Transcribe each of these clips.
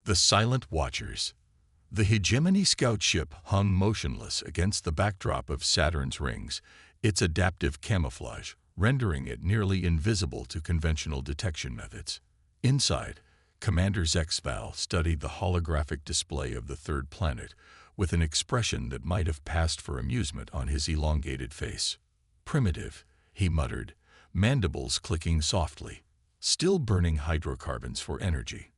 The Silent Watchers. The Hegemony scout ship hung motionless against the backdrop of Saturn's rings, its adaptive camouflage rendering it nearly invisible to conventional detection methods. Inside, Commander Zexval studied the holographic display of the third planet with an expression that might have passed for amusement on his elongated face. "Primitive," he muttered, mandibles clicking softly. "Still burning hydrocarbons for energy.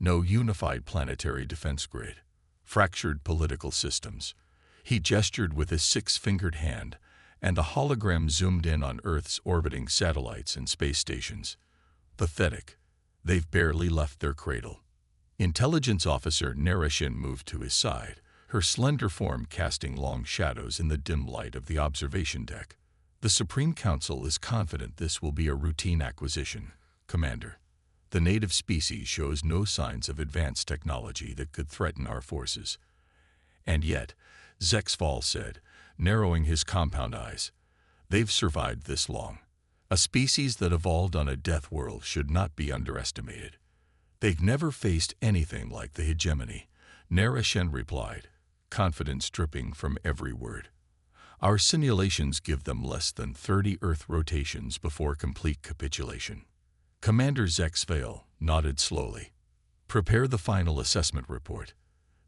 No unified planetary defense grid. Fractured political systems." He gestured with his six-fingered hand, and the hologram zoomed in on Earth's orbiting satellites and space stations. "Pathetic. They've barely left their cradle." Intelligence Officer Narashin moved to his side, her slender form casting long shadows in the dim light of the observation deck. "The Supreme Council is confident this will be a routine acquisition, Commander. The native species shows no signs of advanced technology that could threaten our forces." "And yet," Zexval said, narrowing his compound eyes, "they've survived this long. A species that evolved on a death world should not be underestimated." "They've never faced anything like the hegemony," Narashin replied, confidence dripping from every word. "Our simulations give them less than 30 Earth rotations before complete capitulation." Commander Zexval nodded slowly. "Prepare the final assessment report.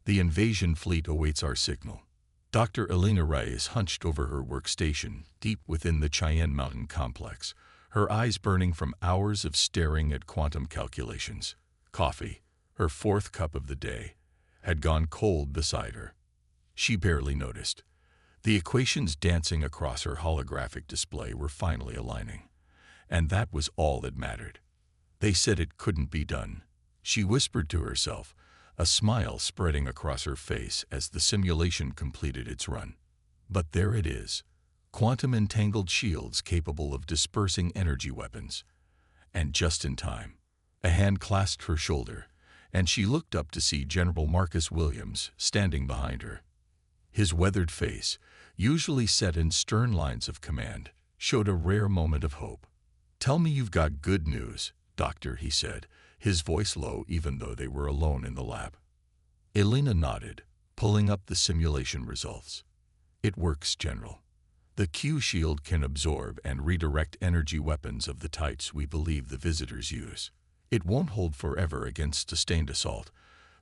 The invasion fleet awaits our signal." Dr. Elena Reyes hunched over her workstation deep within the Cheyenne Mountain complex, her eyes burning from hours of staring at quantum calculations. Coffee, her fourth cup of the day, had gone cold beside her. She barely noticed. The equations dancing across her holographic display were finally aligning. And that was all that mattered. They said it couldn't be done. She whispered to herself, a smile spreading across her face as the simulation completed its run. But there it is. Quantum-entangled shields capable of dispersing energy weapons. And just in time. A hand clasped her shoulder, and she looked up to see General Marcus Williams standing behind her. His weathered face, usually set in stern lines of command, showed a rare moment of hope. "Tell me you've got good news, Doctor," he said, his voice low even though they were alone in the lab. Elena nodded, pulling up the simulation results. "It works, General. The Q shield can absorb and redirect energy weapons of the types we believe the visitors use. It won't hold forever against sustained assault,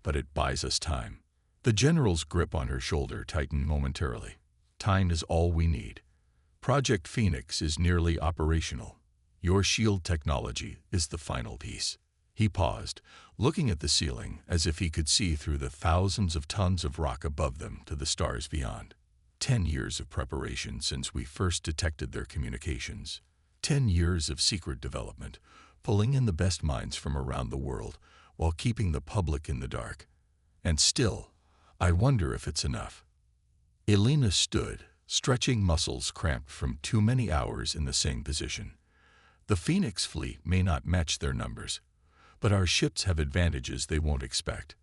but it buys us time." The General's grip on her shoulder tightened momentarily. "Time is all we need. Project Phoenix is nearly operational. Your shield technology is the final piece." He paused, looking at the ceiling as if he could see through the thousands of tons of rock above them to the stars beyond. 10 years of preparation since we first detected their communications. 10 years of secret development, pulling in the best minds from around the world while keeping the public in the dark. And still, I wonder if it's enough. Elena stood, stretching muscles cramped from too many hours in the same position. The Phoenix fleet may not match their numbers, but our ships have advantages they won't expect.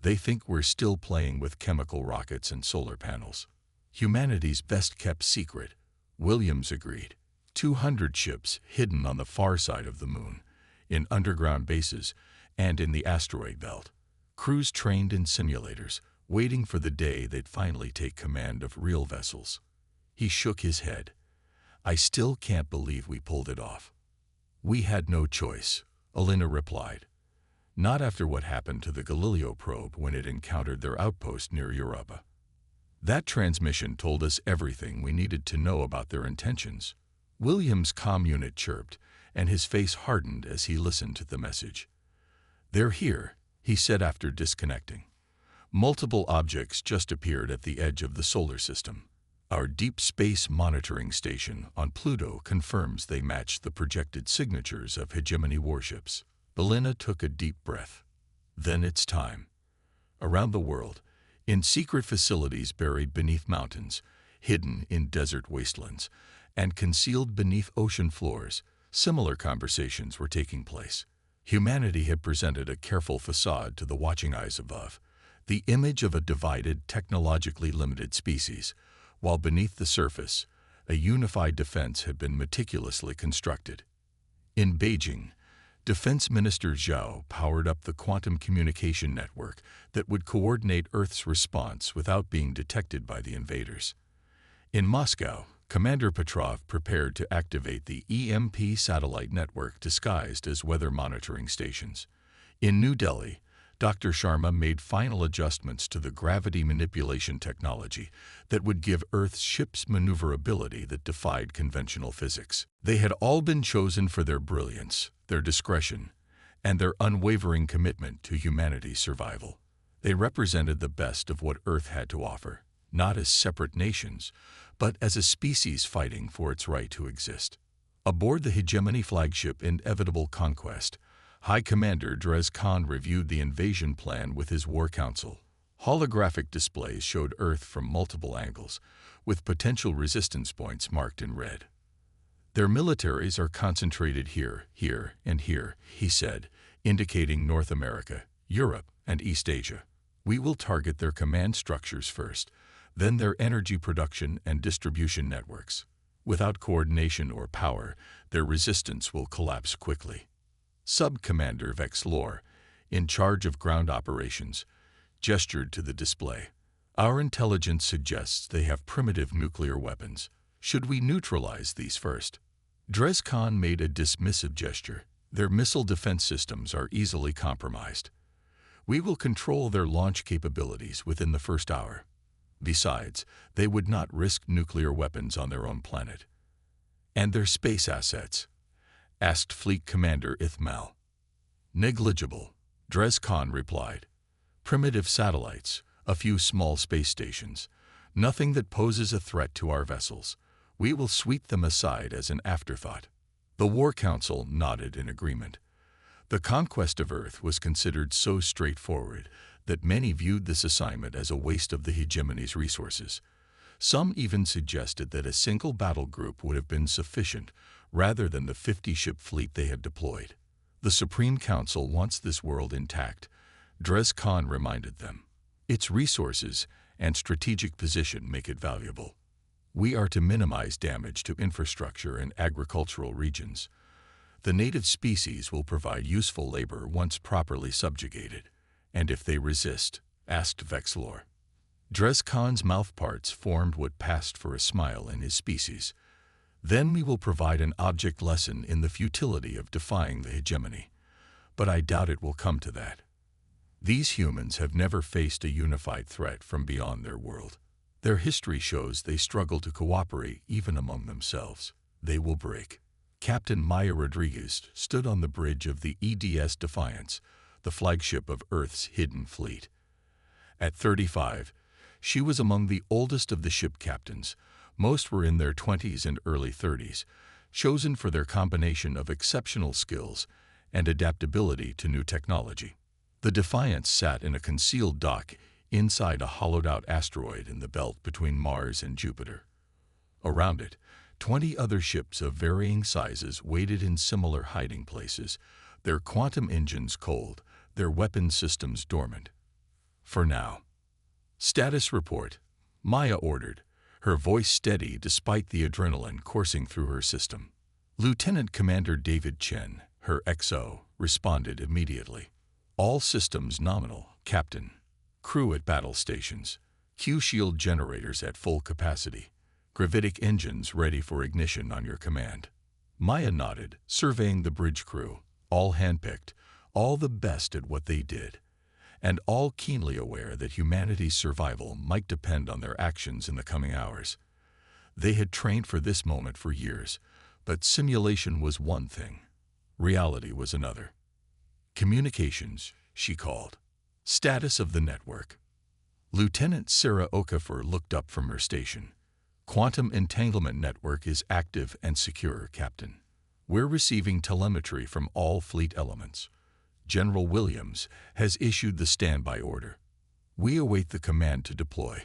They think we're still playing with chemical rockets and solar panels. Humanity's best-kept secret, Williams agreed. 200 ships hidden on the far side of the moon, in underground bases, and in the asteroid belt. Crews trained in simulators, waiting for the day they'd finally take command of real vessels. He shook his head. "I still can't believe we pulled it off." "We had no choice," Elena replied. "Not after what happened to the Galileo probe when it encountered their outpost near Europa. That transmission told us everything we needed to know about their intentions." Williams' comm unit chirped, and his face hardened as he listened to the message. "They're here," he said after disconnecting. "Multiple objects just appeared at the edge of the solar system. Our deep space monitoring station on Pluto confirms they match the projected signatures of hegemony warships." Elena took a deep breath. "Then it's time." Around the world, in secret facilities buried beneath mountains, hidden in desert wastelands, and concealed beneath ocean floors, similar conversations were taking place. Humanity had presented a careful facade to the watching eyes above, the image of a divided, technologically limited species, while beneath the surface, a unified defense had been meticulously constructed. In Beijing, Defense Minister Zhao powered up the quantum communication network that would coordinate Earth's response without being detected by the invaders. In Moscow, Commander Petrov prepared to activate the EMP satellite network disguised as weather monitoring stations. In New Delhi, Dr. Sharma made final adjustments to the gravity manipulation technology that would give Earth's ships maneuverability that defied conventional physics. They had all been chosen for their brilliance, their discretion, and their unwavering commitment to humanity's survival. They represented the best of what Earth had to offer, not as separate nations, but as a species fighting for its right to exist. Aboard the hegemony flagship Inevitable Conquest, High Commander Drez Khan reviewed the invasion plan with his War Council. Holographic displays showed Earth from multiple angles, with potential resistance points marked in red. Their militaries are concentrated here, here, and here, he said, indicating North America, Europe, and East Asia. We will target their command structures first, then their energy production and distribution networks. Without coordination or power, their resistance will collapse quickly. Sub-Commander Vexlor, in charge of ground operations, gestured to the display. Our intelligence suggests they have primitive nuclear weapons. Should we neutralize these first? Drez Khan made a dismissive gesture. Their missile defense systems are easily compromised. We will control their launch capabilities within the first hour. Besides, they would not risk nuclear weapons on their own planet. And their space assets? Asked Fleet Commander Ithmal. Negligible, Drez Khan replied. Primitive satellites, a few small space stations, nothing that poses a threat to our vessels. We will sweep them aside as an afterthought. The War Council nodded in agreement. The conquest of Earth was considered so straightforward that many viewed this assignment as a waste of the hegemony's resources. Some even suggested that a single battle group would have been sufficient rather than the 50-ship fleet they had deployed. The Supreme Council wants this world intact, Drez Khan reminded them. Its resources and strategic position make it valuable. We are to minimize damage to infrastructure and agricultural regions. The native species will provide useful labor once properly subjugated. And if they resist? Asked Vexlor. Drez Khan's mouthparts formed what passed for a smile in his species. Then we will provide an object lesson in the futility of defying the hegemony. But I doubt it will come to that. These humans have never faced a unified threat from beyond their world. Their history shows they struggle to cooperate even among themselves. They will break. Captain Maya Rodriguez stood on the bridge of the EDS Defiance, the flagship of Earth's hidden fleet. At 35, she was among the oldest of the ship captains. Most were in their 20s and early 30s, chosen for their combination of exceptional skills and adaptability to new technology. The Defiance sat in a concealed dock inside a hollowed-out asteroid in the belt between Mars and Jupiter. Around it, 20 other ships of varying sizes waited in similar hiding places, their quantum engines cold, their weapon systems dormant. For now. Status report, Maya ordered, her voice steady despite the adrenaline coursing through her system. Lieutenant Commander David Chen, her XO, responded immediately. All systems nominal, Captain. Crew at battle stations. Q-shield generators at full capacity. Gravitic engines ready for ignition on your command. Maya nodded, surveying the bridge crew, all handpicked, all the best at what they did, and all keenly aware that humanity's survival might depend on their actions in the coming hours. They had trained for this moment for years, but simulation was one thing. Reality was another. Communications, she called. Status of the network. Lieutenant Sarah Okafor looked up from her station. Quantum entanglement network is active and secure, Captain. We're receiving telemetry from all fleet elements. General Williams has issued the standby order. We await the command to deploy.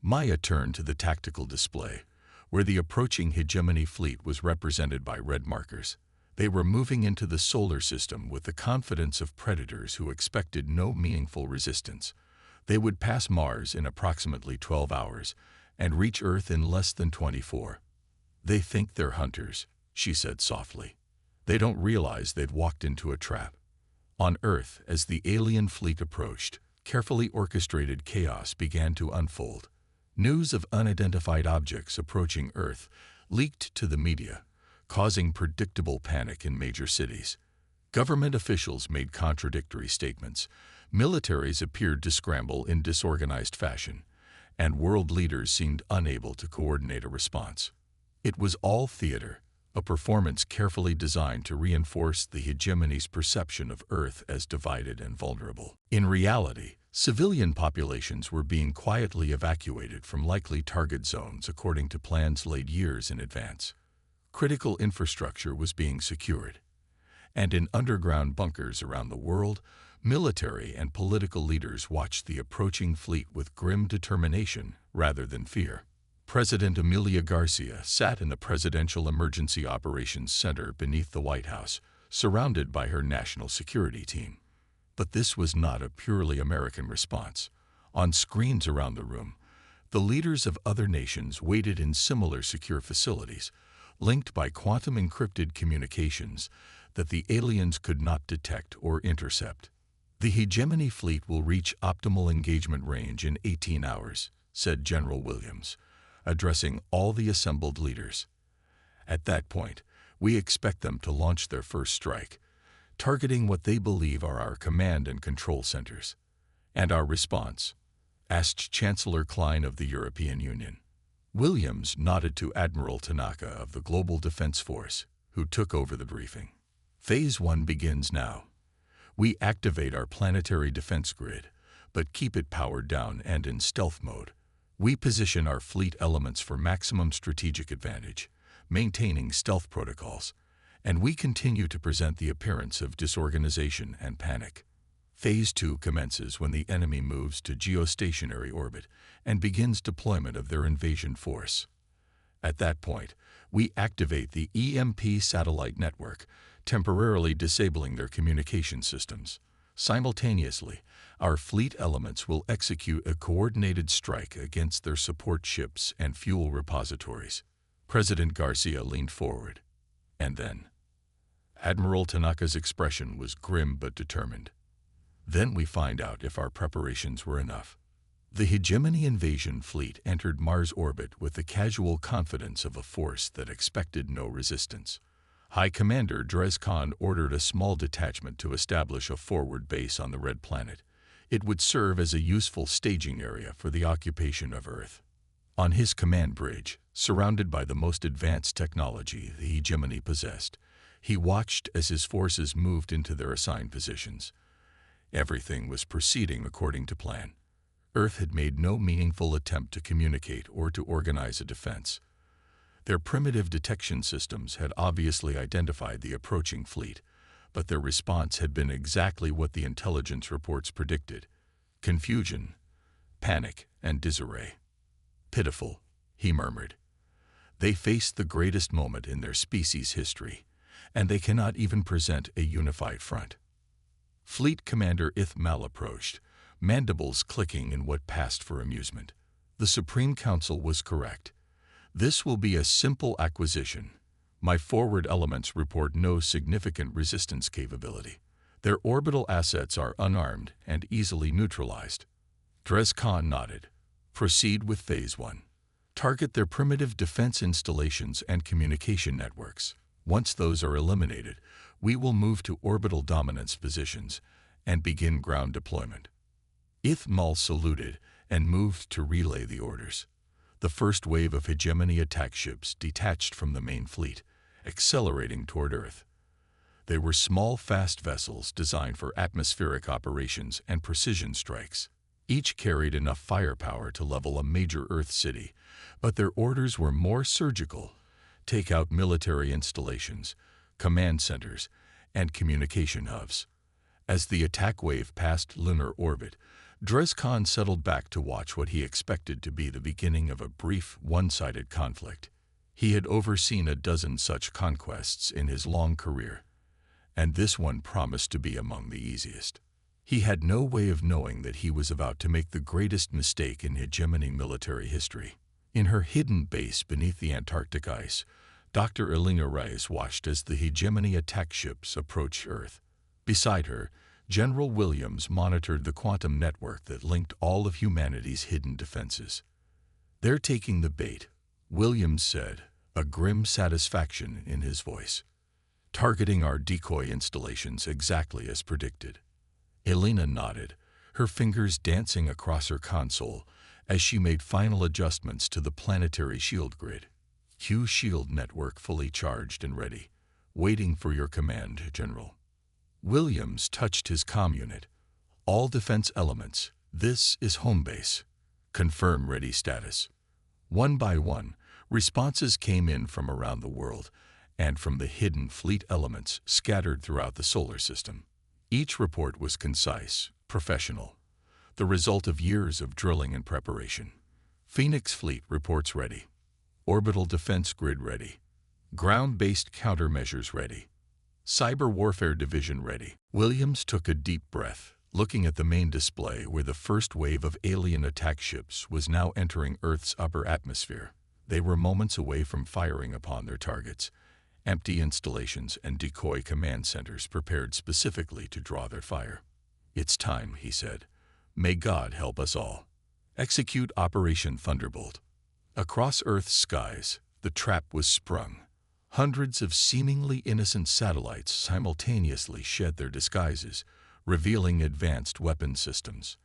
Maya turned to the tactical display, where the approaching hegemony fleet was represented by red markers. They were moving into the solar system with the confidence of predators who expected no meaningful resistance. They would pass Mars in approximately 12 hours and reach Earth in less than 24. They think they're hunters, she said softly. They don't realize they've walked into a trap. On Earth, as the alien fleet approached, carefully orchestrated chaos began to unfold. News of unidentified objects approaching Earth leaked to the media, causing predictable panic in major cities. Government officials made contradictory statements, militaries appeared to scramble in disorganized fashion, and world leaders seemed unable to coordinate a response. It was all theater, a performance carefully designed to reinforce the hegemony's perception of Earth as divided and vulnerable. In reality, civilian populations were being quietly evacuated from likely target zones according to plans laid years in advance. Critical infrastructure was being secured, and in underground bunkers around the world, military and political leaders watched the approaching fleet with grim determination rather than fear. President Emilia Garcia sat in the Presidential Emergency Operations Center beneath the White House, surrounded by her national security team. But this was not a purely American response. On screens around the room, the leaders of other nations waited in similar secure facilities, linked by quantum-encrypted communications that the aliens could not detect or intercept. The hegemony fleet will reach optimal engagement range in 18 hours, said General Williams, addressing all the assembled leaders. At that point, we expect them to launch their first strike, targeting what they believe are our command and control centers. And our response? Asked Chancellor Klein of the European Union. Williams nodded to Admiral Tanaka of the Global Defense Force, who took over the briefing. Phase 1 begins now. We activate our planetary defense grid, but keep it powered down and in stealth mode. We position our fleet elements for maximum strategic advantage, maintaining stealth protocols, and we continue to present the appearance of disorganization and panic. Phase 2 commences when the enemy moves to geostationary orbit and begins deployment of their invasion force. At that point, we activate the EMP satellite network, temporarily disabling their communication systems. Simultaneously, our fleet elements will execute a coordinated strike against their support ships and fuel repositories. President Garcia leaned forward. And then, Admiral Tanaka's expression was grim but determined. Then we find out if our preparations were enough. The hegemony invasion fleet entered Mars orbit with the casual confidence of a force that expected no resistance. High Commander Drez Khan ordered a small detachment to establish a forward base on the Red Planet. It would serve as a useful staging area for the occupation of Earth. On his command bridge, surrounded by the most advanced technology the hegemony possessed, he watched as his forces moved into their assigned positions. Everything was proceeding according to plan. Earth had made no meaningful attempt to communicate or to organize a defense. Their primitive detection systems had obviously identified the approaching fleet, but their response had been exactly what the intelligence reports predicted: confusion, panic, and disarray. Pitiful, he murmured. They faced the greatest moment in their species' history, and they cannot even present a unified front. Fleet Commander Ithmal approached, mandibles clicking in what passed for amusement. The Supreme Council was correct. This will be a simple acquisition. My forward elements report no significant resistance capability. Their orbital assets are unarmed and easily neutralized. Drez Khan nodded. Proceed with Phase 1. Target their primitive defense installations and communication networks. Once those are eliminated, we will move to orbital dominance positions and begin ground deployment. Ithmal saluted and moved to relay the orders. The first wave of hegemony attack ships detached from the main fleet, accelerating toward Earth. They were small, fast vessels designed for atmospheric operations and precision strikes. Each carried enough firepower to level a major Earth city, but their orders were more surgical: take out military installations, command centers, and communication hubs. As the attack wave passed lunar orbit, Drez Khan settled back to watch what he expected to be the beginning of a brief, one-sided conflict. He had overseen a dozen such conquests in his long career, and this one promised to be among the easiest. He had no way of knowing that he was about to make the greatest mistake in hegemony military history. In her hidden base beneath the Antarctic ice, Dr. Elena Reyes watched as the hegemony attack ships approached Earth. Beside her, General Williams monitored the quantum network that linked all of humanity's hidden defenses. "They're taking the bait," Williams said, a grim satisfaction in his voice. "Targeting our decoy installations exactly as predicted." Elena nodded, her fingers dancing across her console as she made final adjustments to the planetary shield grid. "Q shield network fully charged and ready. Waiting for your command, General." Williams touched his comm unit. "All defense elements, this is home base. Confirm ready status." One by one, responses came in from around the world and from the hidden fleet elements scattered throughout the solar system. Each report was concise, professional, the result of years of drilling and preparation. Phoenix Fleet reports ready. Orbital defense grid ready. Ground-based countermeasures ready. Cyber Warfare Division ready. Williams took a deep breath, looking at the main display where the first wave of alien attack ships was now entering Earth's upper atmosphere. They were moments away from firing upon their targets, empty installations and decoy command centers prepared specifically to draw their fire. "It's time," he said. "May God help us all. Execute Operation Thunderbolt." Across Earth's skies, the trap was sprung. Hundreds of seemingly innocent satellites simultaneously shed their disguises, revealing advanced weapon systems.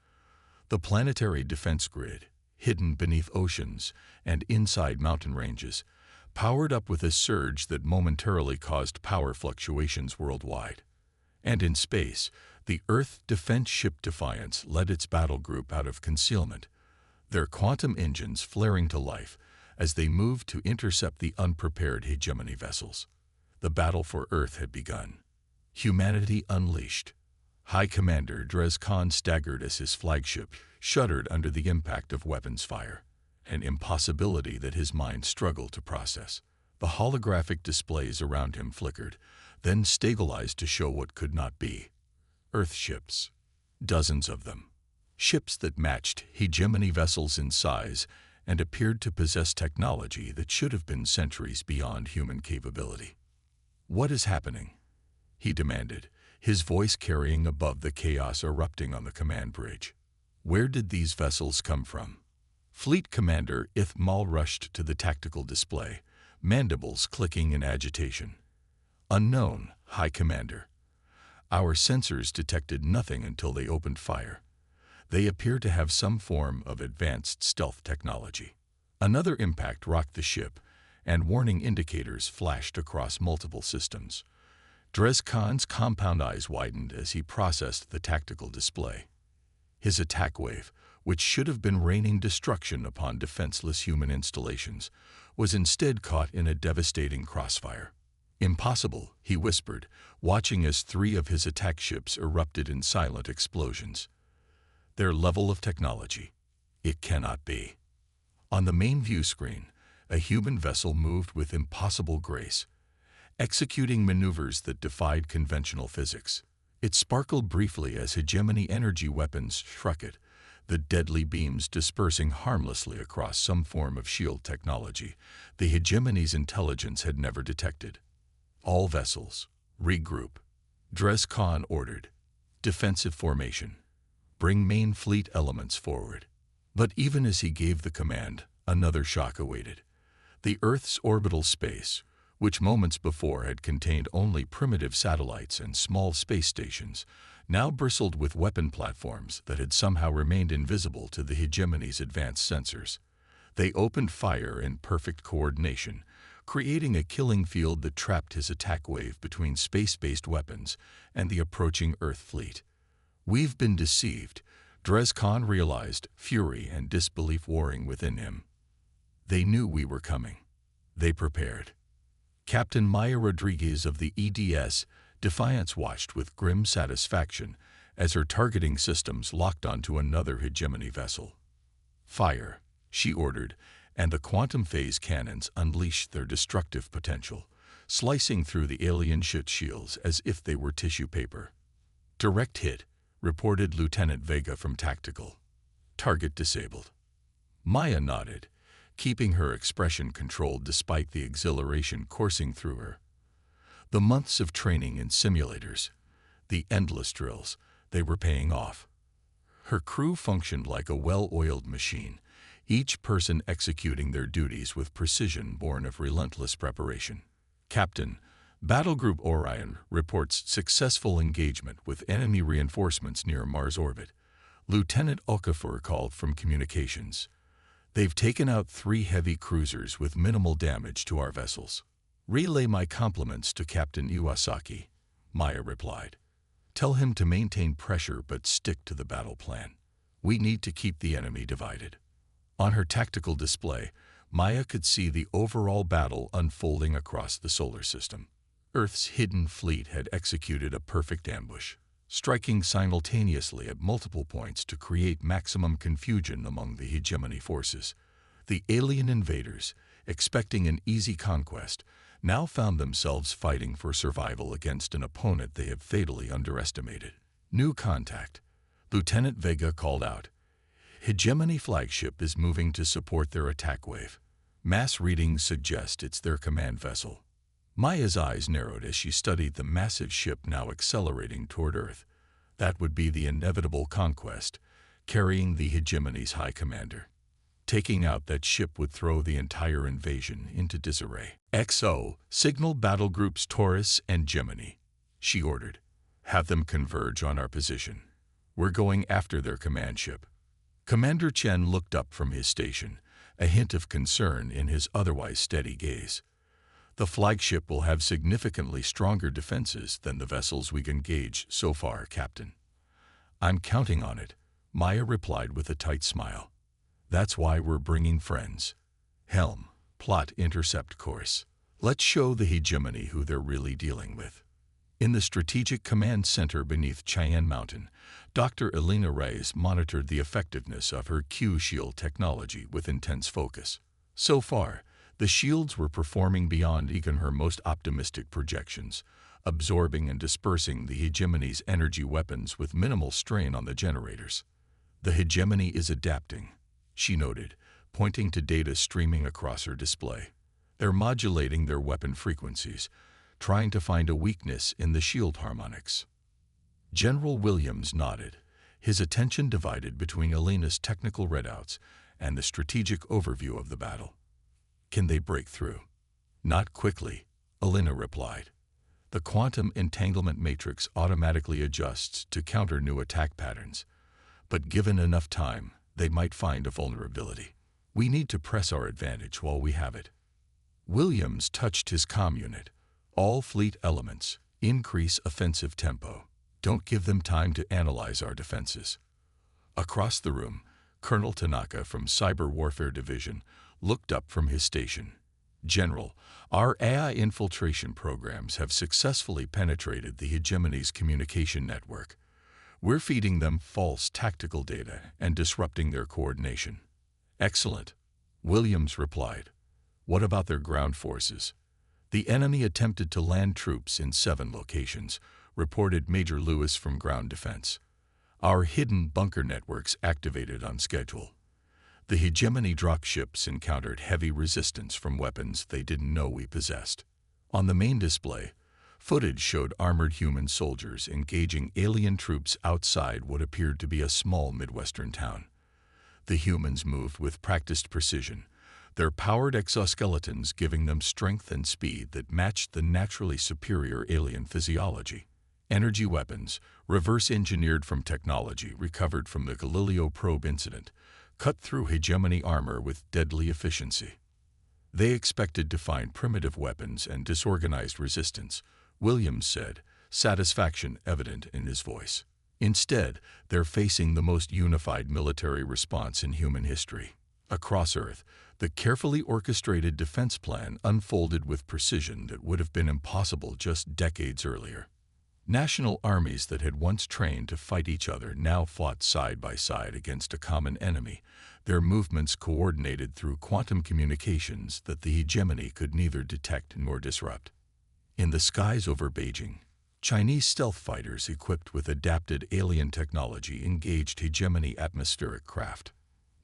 The planetary defense grid, hidden beneath oceans and inside mountain ranges, powered up with a surge that momentarily caused power fluctuations worldwide. And in space, the Earth defense ship Defiance led its battle group out of concealment, their quantum engines flaring to life as they moved to intercept the unprepared hegemony vessels. The battle for Earth had begun. Humanity unleashed. High Commander Drez Khan staggered as his flagship shuddered under the impact of weapons fire, an impossibility that his mind struggled to process. The holographic displays around him flickered, then stabilized to show what could not be. Earth ships. Dozens of them. Ships that matched hegemony vessels in size and appeared to possess technology that should have been centuries beyond human capability. "What is happening?" he demanded, his voice carrying above the chaos erupting on the command bridge. "Where did these vessels come from?" Fleet Commander Ithmal rushed to the tactical display, mandibles clicking in agitation. "Unknown, High Commander. Our sensors detected nothing until they opened fire. They appear to have some form of advanced stealth technology." Another impact rocked the ship, and warning indicators flashed across multiple systems. Drez Khan's compound eyes widened as he processed the tactical display. His attack wave, which should have been raining destruction upon defenseless human installations, was instead caught in a devastating crossfire. "Impossible," he whispered, watching as 3 of his attack ships erupted in silent explosions. "Their level of technology. It cannot be." On the main view screen, a human vessel moved with impossible grace, executing maneuvers that defied conventional physics. It sparkled briefly as hegemony energy weapons struck it, the deadly beams dispersing harmlessly across some form of shield technology the hegemony's intelligence had never detected. "All vessels, regroup," Drez Khan ordered. "Defensive formation. Bring main fleet elements forward." But even as he gave the command, another shock awaited. The Earth's orbital space, which moments before had contained only primitive satellites and small space stations, now bristled with weapon platforms that had somehow remained invisible to the hegemony's advanced sensors. They opened fire in perfect coordination, creating a killing field that trapped his attack wave between space-based weapons and the approaching Earth fleet. "We've been deceived," Drez Khan realized, fury and disbelief warring within him. "They knew we were coming. They prepared." Captain Maya Rodriguez of the EDS Defiance watched with grim satisfaction as her targeting systems locked onto another hegemony vessel. "Fire," she ordered, and the quantum phase cannons unleashed their destructive potential, slicing through the alien ship shields as if they were tissue paper. "Direct hit," reported Lieutenant Vega from Tactical. "Target disabled." Maya nodded, keeping her expression controlled despite the exhilaration coursing through her. The months of training in simulators, the endless drills, they were paying off. Her crew functioned like a well-oiled machine, each person executing their duties with precision born of relentless preparation. Captain, Battle Group Orion reports successful engagement with enemy reinforcements near Mars orbit. Lieutenant Okafor called from communications. They've taken out 3 heavy cruisers with minimal damage to our vessels. Relay my compliments to Captain Iwasaki, Maya replied. Tell him to maintain pressure but stick to the battle plan. We need to keep the enemy divided. On her tactical display, Maya could see the overall battle unfolding across the solar system. Earth's hidden fleet had executed a perfect ambush, striking simultaneously at multiple points to create maximum confusion among the hegemony forces. The alien invaders, expecting an easy conquest, now found themselves fighting for survival against an opponent they had fatally underestimated. New contact. Lieutenant Vega called out. Hegemony flagship is moving to support their attack wave. Mass readings suggest it's their command vessel. Maya's eyes narrowed as she studied the massive ship now accelerating toward Earth. That would be the inevitable conquest, carrying the hegemony's high commander. Taking out that ship would throw the entire invasion into disarray. XO, signal battle groups Taurus and Gemini, she ordered. Have them converge on our position. We're going after their command ship. Commander Chen looked up from his station, a hint of concern in his otherwise steady gaze. The flagship will have significantly stronger defenses than the vessels we've engaged so far, Captain. I'm counting on it, Maya replied with a tight smile. That's why we're bringing friends. Helm, plot intercept course. Let's show the hegemony who they're really dealing with. In the Strategic Command Center beneath Cheyenne Mountain, Dr. Elena Reyes monitored the effectiveness of her Q-shield technology with intense focus. So far, the shields were performing beyond even her most optimistic projections, absorbing and dispersing the hegemony's energy weapons with minimal strain on the generators. The hegemony is adapting, she noted, pointing to data streaming across her display. They're modulating their weapon frequencies, trying to find a weakness in the shield harmonics. General Williams nodded, his attention divided between Elena's technical readouts and the strategic overview of the battle. Can they break through? Not quickly, Elena replied. The quantum entanglement matrix automatically adjusts to counter new attack patterns, but given enough time, they might find a vulnerability. We need to press our advantage while we have it. Williams touched his comm unit. All fleet elements, increase offensive tempo. Don't give them time to analyze our defenses. Across the room, Colonel Tanaka from Cyber Warfare Division looked up from his station. General, our AI infiltration programs have successfully penetrated the hegemony's communication network. We're feeding them false tactical data and disrupting their coordination. Excellent, Williams replied. What about their ground forces? The enemy attempted to land troops in 7 locations, reported Major Lewis from Ground Defense. Our hidden bunker networks activated on schedule. The hegemony dropships encountered heavy resistance from weapons they didn't know we possessed. On the main display, footage showed armored human soldiers engaging alien troops outside what appeared to be a small Midwestern town. The humans moved with practiced precision, their powered exoskeletons giving them strength and speed that matched the naturally superior alien physiology. Energy weapons, reverse-engineered from technology recovered from the Galileo probe incident, cut through hegemony armor with deadly efficiency. They expected to find primitive weapons and disorganized resistance, Williams said, satisfaction evident in his voice. Instead, they're facing the most unified military response in human history. Across Earth, the carefully orchestrated defense plan unfolded with precision that would have been impossible just decades earlier. National armies that had once trained to fight each other now fought side by side against a common enemy, their movements coordinated through quantum communications that the hegemony could neither detect nor disrupt. In the skies over Beijing, Chinese stealth fighters equipped with adapted alien technology engaged hegemony atmospheric craft.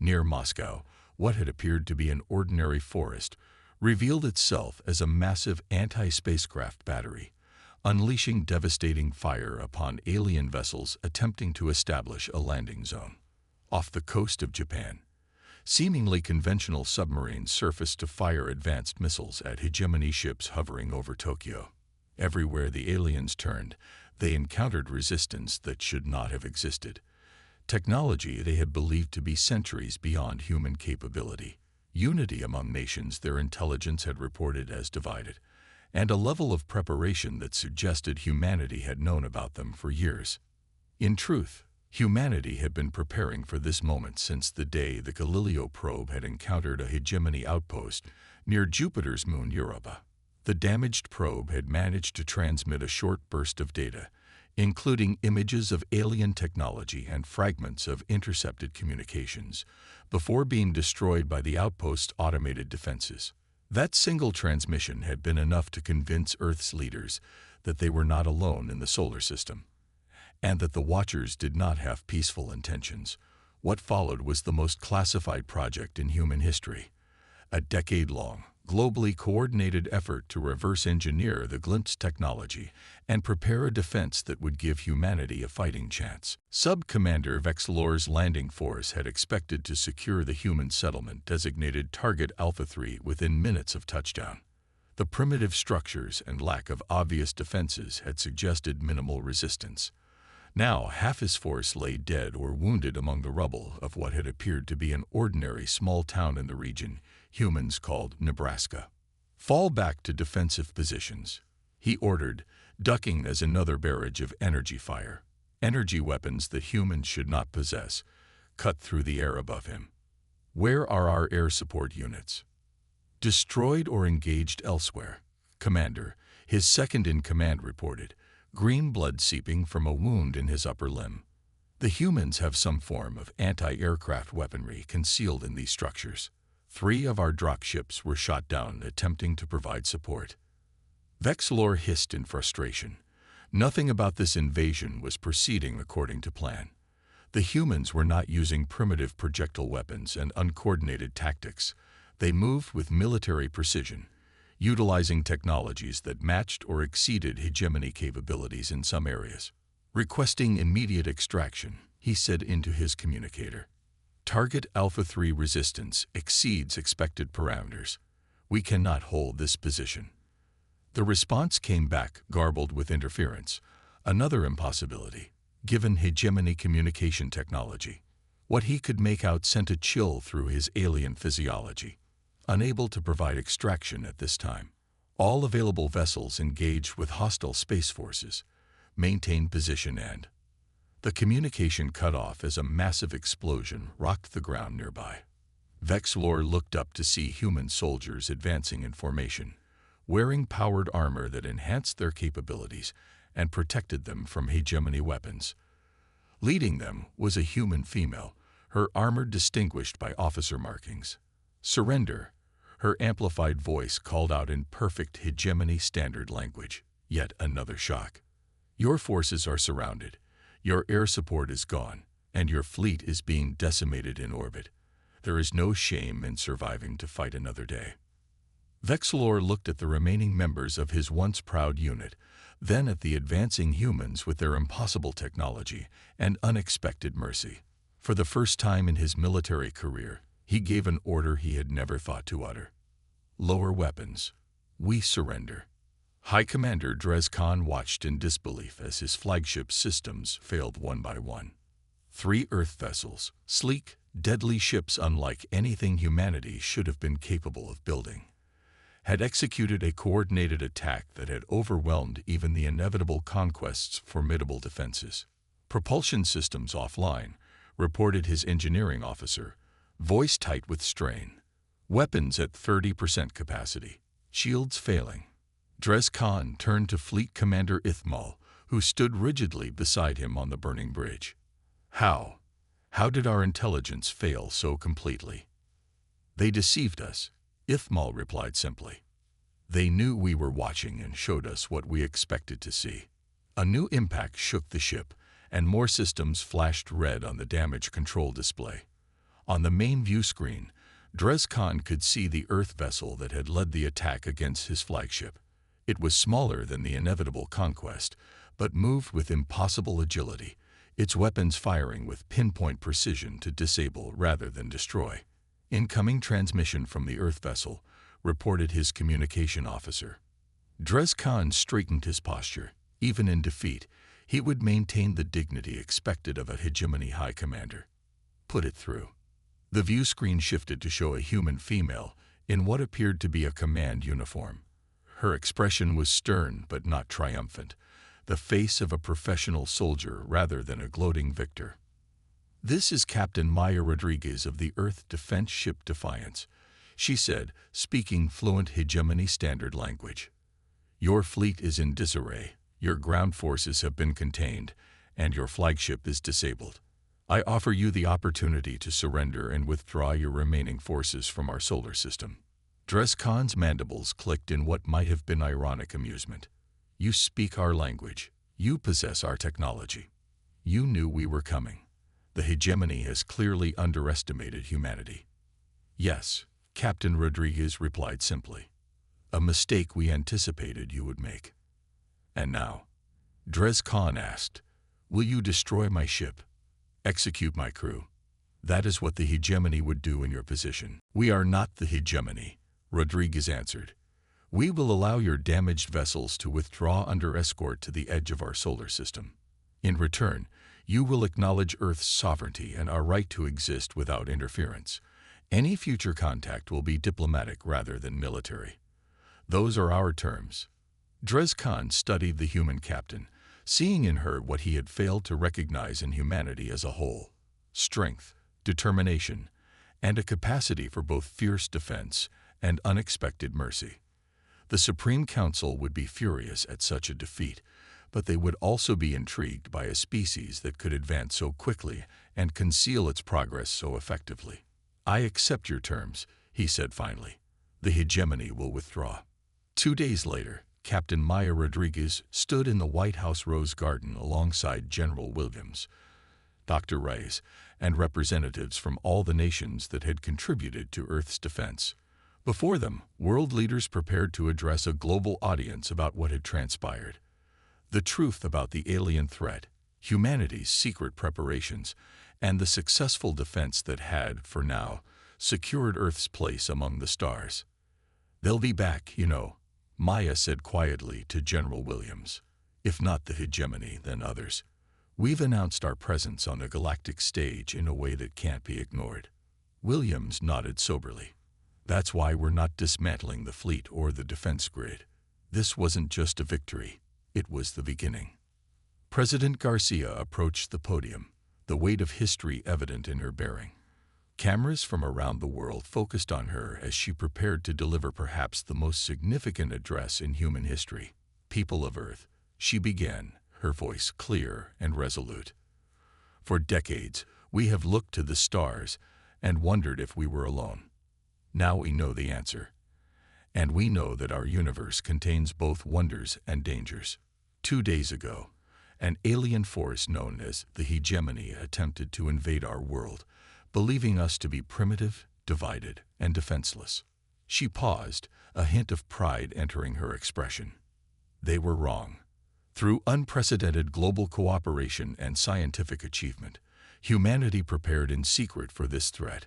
Near Moscow, What had appeared to be an ordinary forest revealed itself as a massive anti-spacecraft battery, unleashing devastating fire upon alien vessels attempting to establish a landing zone. Off the coast of Japan, seemingly conventional submarines surfaced to fire advanced missiles at hegemony ships hovering over Tokyo. Everywhere the aliens turned, they encountered resistance that should not have existed. Technology they had believed to be centuries beyond human capability, unity among nations their intelligence had reported as divided, and a level of preparation that suggested humanity had known about them for years. In truth, humanity had been preparing for this moment since the day the Galileo probe had encountered a hegemony outpost near Jupiter's moon Europa. The damaged probe had managed to transmit a short burst of data, including images of alien technology and fragments of intercepted communications, before being destroyed by the outpost's automated defenses. That single transmission had been enough to convince Earth's leaders that they were not alone in the solar system, and that the Watchers did not have peaceful intentions. What followed was the most classified project in human history, a decade-long, globally coordinated effort to reverse engineer the glimpse technology and prepare a defense that would give humanity a fighting chance. Sub-Commander Vexlor's landing force had expected to secure the human settlement designated Target Alpha 3 within minutes of touchdown. The primitive structures and lack of obvious defenses had suggested minimal resistance. Now, half his force lay dead or wounded among the rubble of what had appeared to be an ordinary small town in the region humans called Nebraska. "Fall back to defensive positions," he ordered, ducking as another barrage of energy fire, energy weapons that humans should not possess, cut through the air above him. "Where are our air support units?" "Destroyed or engaged elsewhere," Commander, his second-in-command, reported, green blood seeping from a wound in his upper limb. "The humans have some form of anti-aircraft weaponry concealed in these structures. 3 of our Drak ships were shot down attempting to provide support." Vexlor hissed in frustration. Nothing about this invasion was proceeding according to plan. The humans were not using primitive projectile weapons and uncoordinated tactics. They moved with military precision, utilizing technologies that matched or exceeded hegemony capabilities in some areas. "Requesting immediate extraction," he said into his communicator. "Target Alpha 3 resistance exceeds expected parameters. We cannot hold this position." The response came back garbled with interference, another impossibility, given hegemony communication technology. What he could make out sent a chill through his alien physiology. Unable to provide extraction at this time. All available vessels engaged with hostile space forces. Maintain position and... The communication cut off as a massive explosion rocked the ground nearby. Vexlor looked up to see human soldiers advancing in formation, wearing powered armor that enhanced their capabilities and protected them from hegemony weapons. Leading them was a human female, her armor distinguished by officer markings. "Surrender," her amplified voice called out in perfect hegemony standard language. Yet another shock. "Your forces are surrounded. Your air support is gone, and your fleet is being decimated in orbit. There is no shame in surviving to fight another day." Vexlor looked at the remaining members of his once proud unit, then at the advancing humans with their impossible technology and unexpected mercy. For the first time in his military career, he gave an order he had never thought to utter. "Lower weapons. We surrender." High Commander Drez Khan watched in disbelief as his flagship systems failed one by one. 3 Earth vessels, sleek, deadly ships unlike anything humanity should have been capable of building, had executed a coordinated attack that had overwhelmed even the inevitable conquest's formidable defenses. "Propulsion systems offline," reported his engineering officer, voice tight with strain. "Weapons at 30% capacity. Shields failing." Drez Khan turned to Fleet Commander Ithmal, who stood rigidly beside him on the burning bridge. How did our intelligence fail so completely?" "They deceived us," Ithmal replied simply. "They knew we were watching and showed us what we expected to see." A new impact shook the ship, and more systems flashed red on the damage control display. On the main view screen, Drez Khan could see the Earth vessel that had led the attack against his flagship. It was smaller than the inevitable conquest, but moved with impossible agility, its weapons firing with pinpoint precision to disable rather than destroy. Incoming transmission from the Earth vessel, reported his communication officer. Drez Khan straightened his posture. Even in defeat, he would maintain the dignity expected of a hegemony high commander. Put it through. The view screen shifted to show a human female in what appeared to be a command uniform. Her expression was stern but not triumphant, the face of a professional soldier rather than a gloating victor. "This is Captain Maya Rodriguez of the Earth Defense Ship Defiance," she said, speaking fluent hegemony standard language. "Your fleet is in disarray, your ground forces have been contained, and your flagship is disabled. I offer you the opportunity to surrender and withdraw your remaining forces from our solar system." Drez Khan's mandibles clicked in what might have been ironic amusement. "You speak our language. You possess our technology. You knew we were coming. The hegemony has clearly underestimated humanity." "Yes," Captain Rodriguez replied simply. "A mistake we anticipated you would make." "And now," Drez Khan asked, "will you destroy my ship? Execute my crew? That is what the hegemony would do in your position." "We are not the hegemony," Rodriguez answered. "We will allow your damaged vessels to withdraw under escort to the edge of our solar system. In return, you will acknowledge Earth's sovereignty and our right to exist without interference. Any future contact will be diplomatic rather than military. Those are our terms." Drez Khan studied the human captain, seeing in her what he had failed to recognize in humanity as a whole: strength, determination, and a capacity for both fierce defense and unexpected mercy. The Supreme Council would be furious at such a defeat, but they would also be intrigued by a species that could advance so quickly and conceal its progress so effectively. "I accept your terms," he said finally. "The hegemony will withdraw." 2 days later, Captain Maya Rodriguez stood in the White House Rose Garden alongside General Williams, Dr. Reyes, and representatives from all the nations that had contributed to Earth's defense. Before them, world leaders prepared to address a global audience about what had transpired. The truth about the alien threat, humanity's secret preparations, and the successful defense that had, for now, secured Earth's place among the stars. "They'll be back, you know," Maya said quietly to General Williams. "If not the hegemony, then others. We've announced our presence on the galactic stage in a way that can't be ignored." Williams nodded soberly. "That's why we're not dismantling the fleet or the defense grid. This wasn't just a victory, it was the beginning." President Garcia approached the podium, the weight of history evident in her bearing. Cameras from around the world focused on her as she prepared to deliver perhaps the most significant address in human history. "People of Earth," she began, her voice clear and resolute. "For decades, we have looked to the stars and wondered if we were alone. Now we know the answer. And we know that our universe contains both wonders and dangers. 2 days ago, an alien force known as the hegemony attempted to invade our world, believing us to be primitive, divided, and defenseless." She paused, a hint of pride entering her expression. "They were wrong. Through unprecedented global cooperation and scientific achievement, humanity prepared in secret for this threat.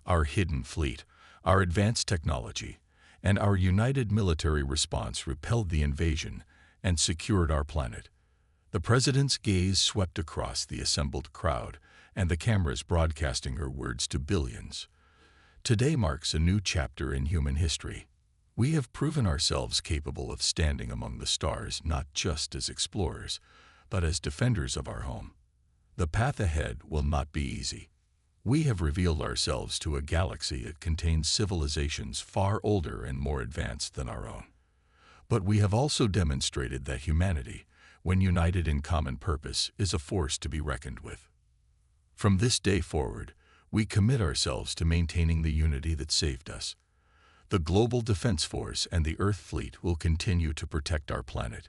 Our hidden fleet, our advanced technology, and our united military response repelled the invasion and secured our planet." The president's gaze swept across the assembled crowd, and the cameras broadcasting her words to billions. "Today marks a new chapter in human history. We have proven ourselves capable of standing among the stars not just as explorers, but as defenders of our home. The path ahead will not be easy. We have revealed ourselves to a galaxy that contains civilizations far older and more advanced than our own. But we have also demonstrated that humanity, when united in common purpose, is a force to be reckoned with. From this day forward, we commit ourselves to maintaining the unity that saved us. The Global Defense Force and the Earth Fleet will continue to protect our planet.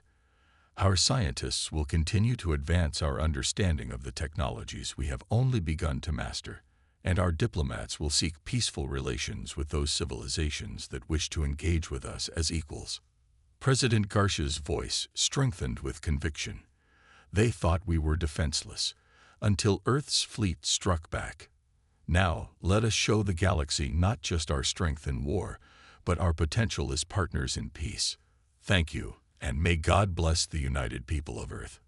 Our scientists will continue to advance our understanding of the technologies we have only begun to master, and our diplomats will seek peaceful relations with those civilizations that wish to engage with us as equals." President Garcia's voice strengthened with conviction. "They thought we were defenseless, until Earth's fleet struck back. Now, let us show the galaxy not just our strength in war, but our potential as partners in peace. Thank you, and may God bless the united people of Earth."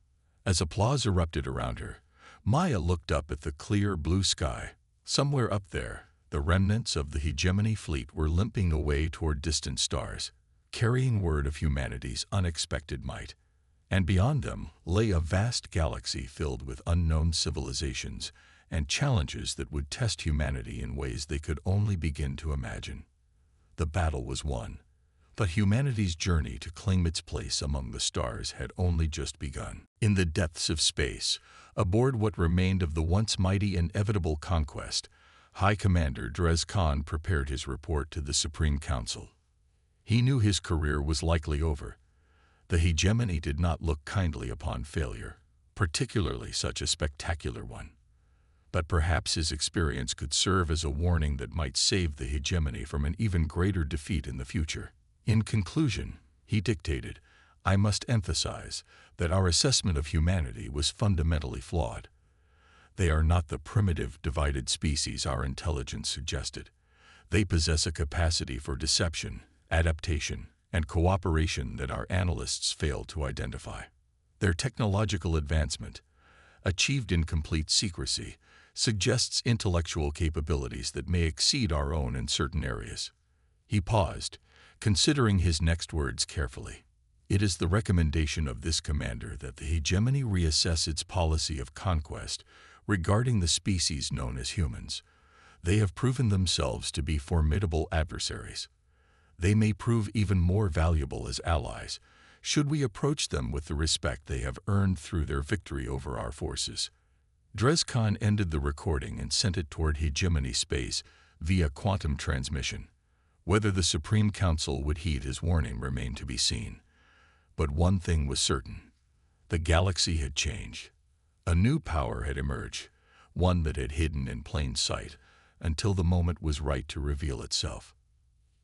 As applause erupted around her, Maya looked up at the clear blue sky. Somewhere up there, the remnants of the hegemony fleet were limping away toward distant stars, carrying word of humanity's unexpected might. And beyond them lay a vast galaxy filled with unknown civilizations and challenges that would test humanity in ways they could only begin to imagine. The battle was won, but humanity's journey to claim its place among the stars had only just begun. In the depths of space, aboard what remained of the once mighty inevitable conquest, High Commander Drez Khan prepared his report to the Supreme Council. He knew his career was likely over. The hegemony did not look kindly upon failure, particularly such a spectacular one. But perhaps his experience could serve as a warning that might save the hegemony from an even greater defeat in the future. In conclusion, he dictated, "I must emphasize that our assessment of humanity was fundamentally flawed. They are not the primitive, divided species our intelligence suggested. They possess a capacity for deception, adaptation, and cooperation that our analysts failed to identify. Their technological advancement, achieved in complete secrecy, suggests intellectual capabilities that may exceed our own in certain areas." He paused, considering his next words carefully. "It is the recommendation of this commander that the hegemony reassess its policy of conquest regarding the species known as humans. They have proven themselves to be formidable adversaries. They may prove even more valuable as allies, should we approach them with the respect they have earned through their victory over our forces." Drez Khan ended the recording and sent it toward hegemony space via quantum transmission. Whether the Supreme Council would heed his warning remained to be seen. But one thing was certain. The galaxy had changed. A new power had emerged, one that had hidden in plain sight until the moment was right to reveal itself.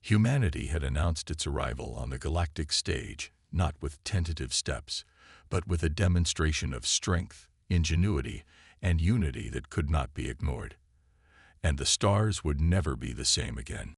Humanity had announced its arrival on the galactic stage, not with tentative steps, but with a demonstration of strength, ingenuity, and unity that could not be ignored. And the stars would never be the same again.